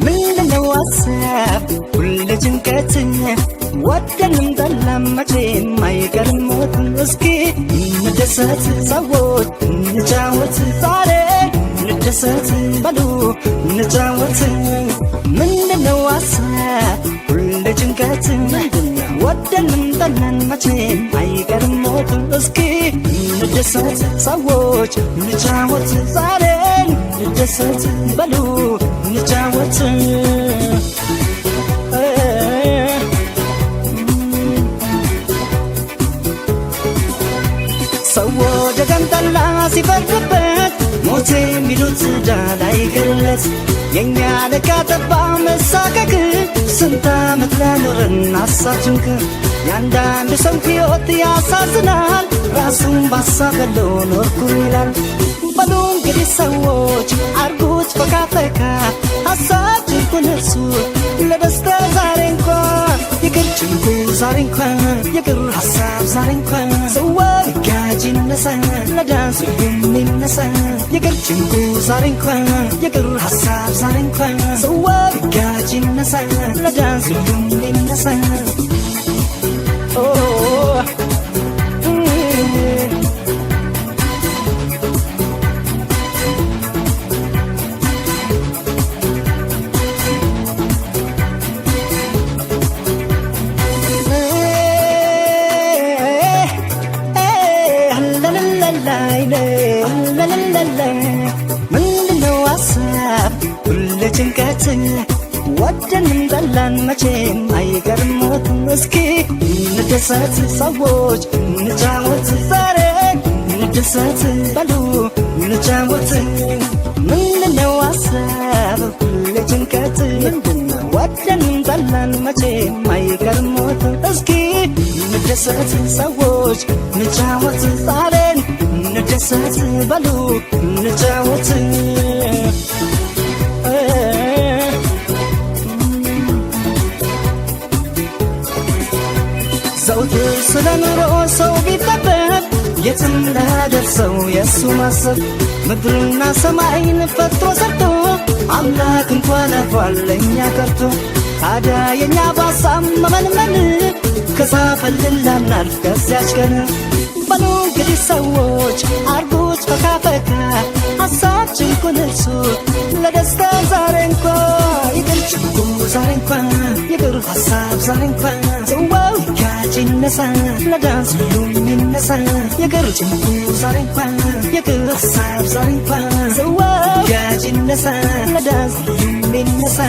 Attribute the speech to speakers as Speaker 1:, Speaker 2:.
Speaker 1: ምንድነው ሀሳብ ሁሌ ጭንቀት ወደንም ጠላም መቼም አይቀርም ሞት እስኪ እንደሰት ሰዎች እንጫወት ዛሬ እንደሰት በሉ እንጫወት ምንድነው ሀሳብ ሁሌ ጭንቀት ወደንም ጠላን መቼም አይቀርም ሞት እስኪ እንደሰት ሰዎች እንጫወት ዛሬ እንደሰት በሉ እንጫወት ሰዎች ገንጠላ ሲፈርድበት ሞት የሚሉት ዳላ ይገለት የኛ ለካተባ መሳቀቅ ስንት ዓመት ለኖርን አሳችንክ ያንዳንድ ሰው ሕይወት ያሳዝናል ራሱን ባሳበለው ኖርኩ ይላል በሉ እንግዲህ ሰዎች አርጉት ፈካ ፈካ ሐሳባችሁን እርሱ ለደስታ ዛሬ እንኳን ይቅር ጭንቁ ዛሬ እንኳን ይቅር ሐሳብ ዛሬ እንኳን ሰዎች ጋጅ ይነሳ ለዳንስ የሚነሳ ይቅር ጭንቁ ዛሬ እንኳን ይቅር ሐሳብ ዛሬ እንኳን ሰዎች ጋጅ ይነሳ ለዳንስ የሚነሳ ምንድነው ሀሳብ ሁሌ ጭንቀት ወደንም ጠላን መቼም አይቀርም ሞት እስኪ እንደሰት ሰዎች እንጫወት ዛሬ እንደሰት በሉ እንጫወት ምንድነው ሀሳብ ሁሌ ጭንቀት ወደንም ጠላን መቼም አይቀርም ሞት እስኪ እንደሰት ሰዎች እንጫወት ዛሬ እንደሰት በሉ እንጫወት ዘውትር ስለ ኑሮ ሰው ቢጠበብ የትም ላደርሰው የእሱ ማሰብ ምድርና ሰማይን ፈጥሮ ሰርቶ አምላክ እንኳን አልፏል ለእኛ ቀርቶ ታዲያ የእኛ ባሳም መመንመን ከሳፈልን ላናልፍ ከዚያች ቀን በሉ እንግዲህ ሰዎች አርጉት ፈካ ፈካ ሐሳባችሁን እርሱ ለደስታ ዛሬ እንኳ ይቅር ጭንቁ ዛሬ እንኳ ይቅር ሐሳብ ዛሬ እንኳ ሰዋው ጋጅ ይነሳ ለዳንስ ሁሉም ይነሳ ይቅር ጭንቁ ዛሬ እንኳ ይቅር ሐሳብ ዛሬ እንኳ ሰዋው ጋጅ ይነሳ ለዳንስ ሁሉም ይነሳ